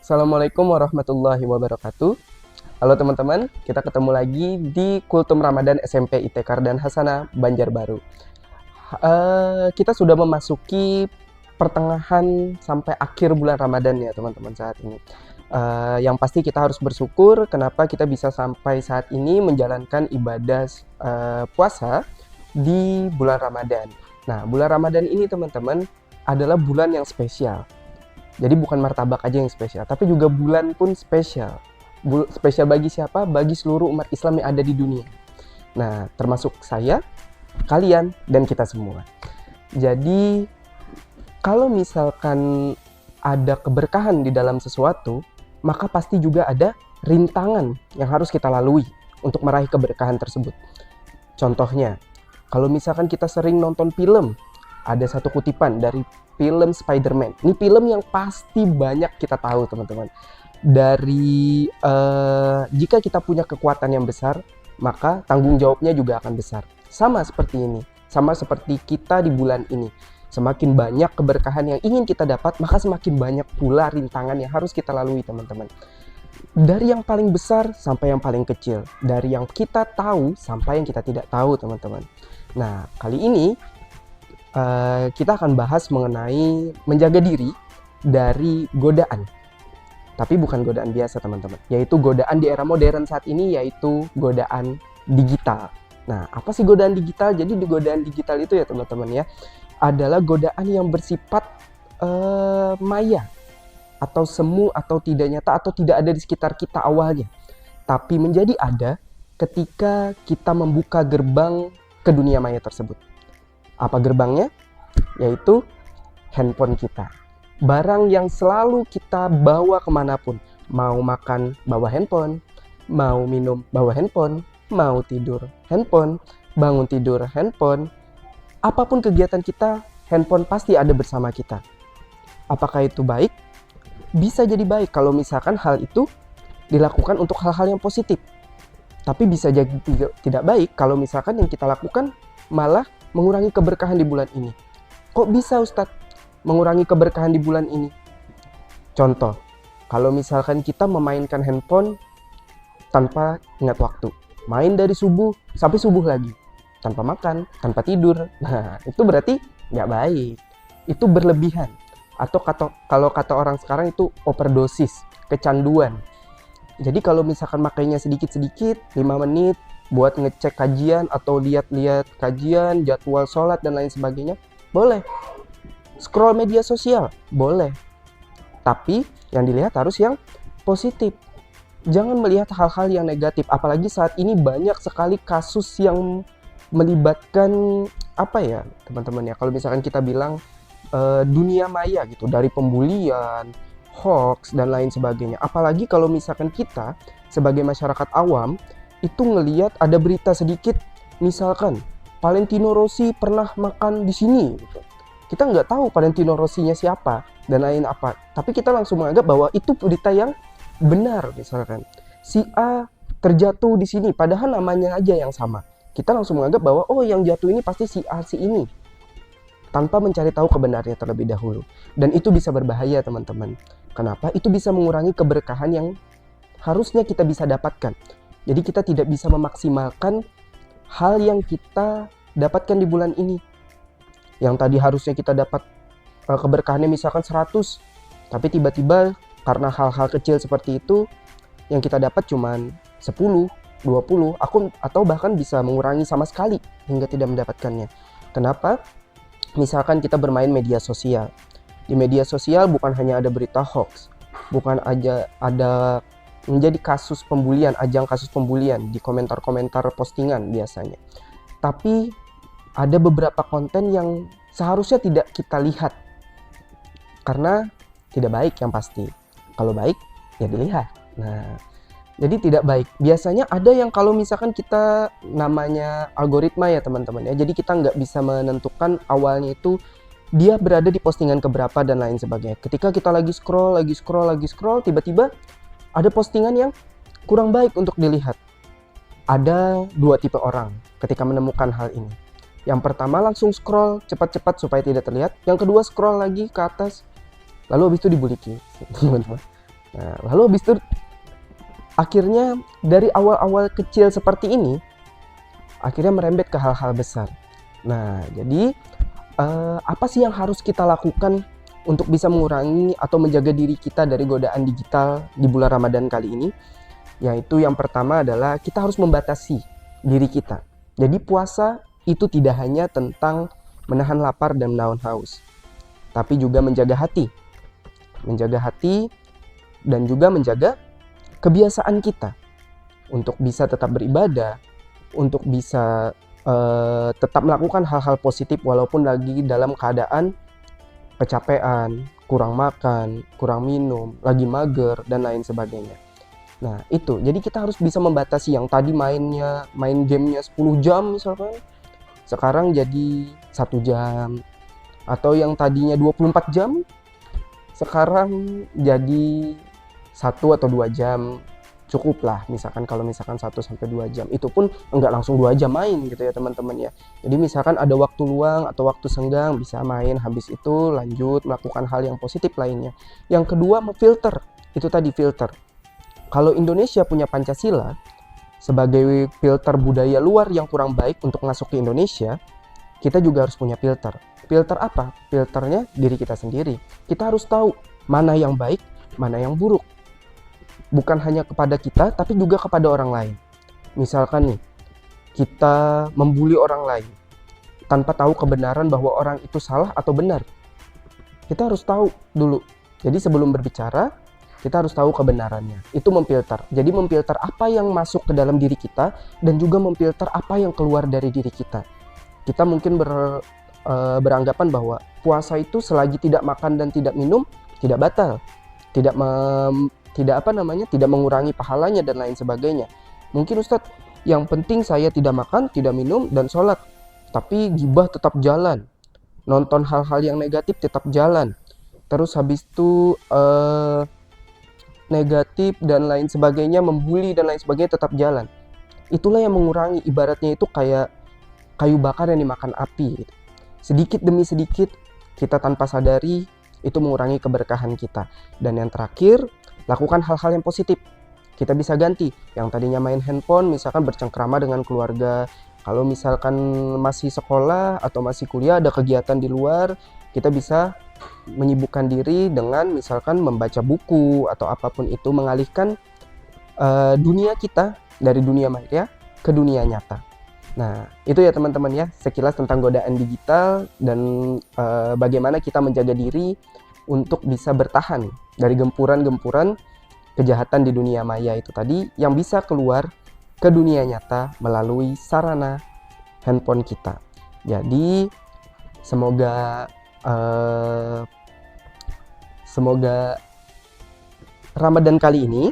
Assalamualaikum warahmatullahi wabarakatuh. Halo teman-teman, kita ketemu lagi di Kultum Ramadan SMP IT Kardan Hasanah, Banjarbaru. Kita sudah memasuki pertengahan sampai akhir bulan Ramadan ya teman-teman saat ini. Yang pasti kita harus bersyukur kenapa kita bisa sampai saat ini menjalankan ibadah puasa di bulan Ramadan. Nah, bulan Ramadan ini teman-teman adalah bulan yang spesial. Jadi bukan martabak aja yang spesial, tapi juga bulan pun spesial. Spesial bagi siapa? Bagi seluruh umat Islam yang ada di dunia. Nah, termasuk saya, kalian, dan kita semua. Jadi, kalau misalkan ada keberkahan di dalam sesuatu, maka pasti juga ada rintangan yang harus kita lalui untuk meraih keberkahan tersebut. Contohnya, kalau misalkan kita sering nonton film, ada satu kutipan dari film Spider-Man. Ini film yang pasti banyak kita tahu teman-teman. Dari jika kita punya kekuatan yang besar, maka tanggung jawabnya juga akan besar. Sama seperti ini, sama seperti kita di bulan ini. Semakin banyak keberkahan yang ingin kita dapat, maka semakin banyak pula rintangan yang harus kita lalui teman-teman. Dari yang paling besar sampai yang paling kecil, dari yang kita tahu sampai yang kita tidak tahu teman-teman. Nah, kali ini kita akan bahas mengenai menjaga diri dari godaan. Tapi bukan godaan biasa teman-teman, yaitu godaan di era modern saat ini, yaitu godaan digital. Nah, apa sih godaan digital? Jadi di godaan digital itu ya teman-teman ya, adalah godaan yang bersifat maya, atau semu, atau tidak nyata, atau tidak ada di sekitar kita awalnya. Tapi menjadi ada ketika kita membuka gerbang ke dunia maya tersebut. Apa gerbangnya? Yaitu handphone kita. Barang yang selalu kita bawa kemanapun. Mau makan, bawa handphone. Mau minum, bawa handphone. Mau tidur, handphone. Bangun tidur, handphone. Apapun kegiatan kita, handphone pasti ada bersama kita. Apakah itu baik? Bisa jadi baik kalau misalkan hal itu dilakukan untuk hal-hal yang positif. Tapi bisa jadi tidak baik kalau misalkan yang kita lakukan malah mengurangi keberkahan di bulan ini. Kok bisa Ustadz mengurangi keberkahan di bulan ini? Contoh, kalau misalkan kita memainkan handphone tanpa ingat waktu. Main dari subuh sampai subuh lagi. Tanpa makan, tanpa tidur. Nah, itu berarti nggak baik. Itu berlebihan. Atau kalau kata orang sekarang itu overdosis, kecanduan. Jadi kalau misalkan makainya sedikit-sedikit, 5 menit, buat ngecek kajian atau lihat-lihat kajian, jadwal sholat dan lain sebagainya, boleh. Scroll media sosial, boleh. Tapi yang dilihat harus yang positif. Jangan melihat hal-hal yang negatif, apalagi saat ini banyak sekali kasus yang melibatkan apa ya teman-teman ya, kalau misalkan kita bilang dunia maya gitu, dari pembulian, hoax dan lain sebagainya. Apalagi kalau misalkan kita sebagai masyarakat awam itu ngelihat ada berita sedikit, misalkan Valentino Rossi pernah makan di sini gitu. Kita nggak tahu Valentino Rossinya siapa dan lain apa, tapi kita langsung menganggap bahwa itu berita yang benar. Misalkan si A terjatuh di sini, padahal namanya aja yang sama. Kita langsung menganggap bahwa oh yang jatuh ini pasti si A si ini, tanpa mencari tahu kebenarannya terlebih dahulu. Dan itu bisa berbahaya teman-teman. Kenapa? Itu bisa mengurangi keberkahan yang harusnya kita bisa dapatkan. Jadi kita tidak bisa memaksimalkan hal yang kita dapatkan di bulan ini. Yang tadi harusnya kita dapat keberkahannya misalkan 100, tapi tiba-tiba karena hal-hal kecil seperti itu yang kita dapat cuman 10, 20, atau bahkan bisa mengurangi sama sekali hingga tidak mendapatkannya. Kenapa? Misalkan kita bermain media sosial. Di media sosial bukan hanya ada berita hoax, bukan aja ada menjadi kasus pembulian, ajang kasus pembulian di komentar-komentar postingan biasanya. Tapi ada beberapa konten yang seharusnya tidak kita lihat karena tidak baik yang pasti. Kalau baik ya dilihat. Nah, jadi tidak baik. Biasanya ada yang kalau misalkan kita namanya algoritma ya teman-teman ya. Jadi kita nggak bisa menentukan awalnya itu dia berada di postingan keberapa dan lain sebagainya. Ketika kita lagi scroll, tiba-tiba ada postingan yang kurang baik untuk dilihat. Ada dua tipe orang ketika menemukan hal ini. Yang pertama langsung scroll cepat-cepat supaya tidak terlihat. Yang kedua scroll lagi ke atas, lalu habis itu dibuliki, teman-teman. Nah, lalu habis itu akhirnya dari awal-awal kecil seperti ini akhirnya merembet ke hal-hal besar. Nah, jadi apa sih yang harus kita lakukan untuk bisa mengurangi atau menjaga diri kita dari godaan digital di bulan Ramadan kali ini? Yaitu yang pertama adalah kita harus membatasi diri kita. Jadi puasa itu tidak hanya tentang menahan lapar dan menahan haus, tapi juga menjaga hati dan juga menjaga kebiasaan kita untuk bisa tetap beribadah, untuk bisa tetap melakukan hal-hal positif walaupun lagi dalam keadaan kecapean, kurang makan, kurang minum, lagi mager, dan lain sebagainya. Nah itu, jadi kita harus bisa membatasi yang tadi main gamenya 10 jam misalkan, sekarang jadi 1 jam, atau yang tadinya 24 jam, sekarang jadi 1 atau 2 jam. Cukup lah, misalkan kalau misalkan 1-2 jam, itu pun enggak langsung 2 jam main gitu ya teman-teman ya. Jadi misalkan ada waktu luang atau waktu senggang bisa main, habis itu lanjut melakukan hal yang positif lainnya. Yang kedua, memfilter, itu tadi filter. Kalau Indonesia punya Pancasila sebagai filter budaya luar yang kurang baik untuk masuk ke Indonesia, kita juga harus punya filter. Filter apa? Filternya diri kita sendiri. Kita harus tahu mana yang baik, mana yang buruk. Bukan hanya kepada kita, tapi juga kepada orang lain. Misalkan nih, kita membuli orang lain tanpa tahu kebenaran bahwa orang itu salah atau benar. Kita harus tahu dulu. Jadi sebelum berbicara, kita harus tahu kebenarannya. Itu memfilter. Jadi memfilter apa yang masuk ke dalam diri kita dan juga memfilter apa yang keluar dari diri kita. Kita mungkin beranggapan bahwa puasa itu selagi tidak makan dan tidak minum tidak batal, tidak mengurangi pahalanya dan lain sebagainya. Mungkin Ustadz, yang penting saya tidak makan, tidak minum dan sholat, tapi gibah tetap jalan, nonton hal-hal yang negatif tetap jalan, terus habis itu negatif dan lain sebagainya, membuli dan lain sebagainya tetap jalan. Itulah yang mengurangi, ibaratnya itu kayak kayu bakar yang dimakan api gitu. Sedikit demi sedikit kita tanpa sadari itu mengurangi keberkahan kita. Dan yang terakhir, lakukan hal-hal yang positif. Kita bisa ganti yang tadinya main handphone, misalkan bercengkrama dengan keluarga. Kalau misalkan masih sekolah atau masih kuliah, ada kegiatan di luar, kita bisa menyibukkan diri dengan misalkan membaca buku atau apapun itu, mengalihkan dunia kita dari dunia maya ke dunia nyata. Nah, itu ya teman-teman ya, sekilas tentang godaan digital dan bagaimana kita menjaga diri untuk bisa bertahan dari gempuran-gempuran kejahatan di dunia maya itu tadi yang bisa keluar ke dunia nyata melalui sarana handphone kita. Jadi semoga Ramadan kali ini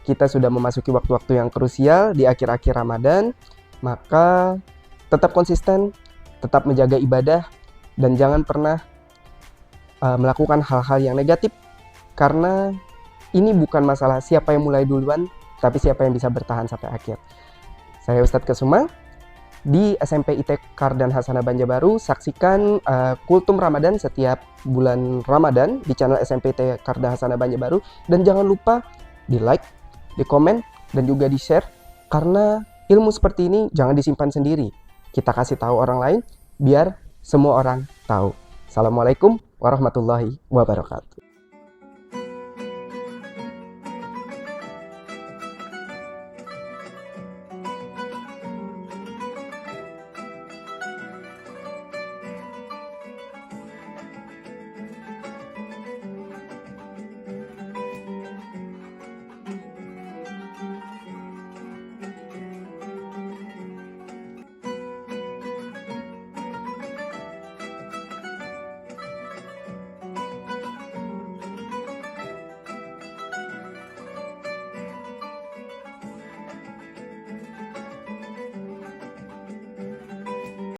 kita sudah memasuki waktu-waktu yang krusial di akhir-akhir Ramadan, maka tetap konsisten, tetap menjaga ibadah, dan jangan pernah melakukan hal-hal yang negatif, karena ini bukan masalah siapa yang mulai duluan, tapi siapa yang bisa bertahan sampai akhir. Saya Ustadz Kesuma di SMP IT Kardan Hasanah Banjarbaru. Saksikan Kultum Ramadan setiap bulan Ramadan di channel SMP IT Kardan Hasanah Banjarbaru, dan jangan lupa di like, di komen, dan juga di share, karena ilmu seperti ini jangan disimpan sendiri. Kita kasih tahu orang lain biar semua orang tahu. Assalamualaikum warahmatullahi wabarakatuh.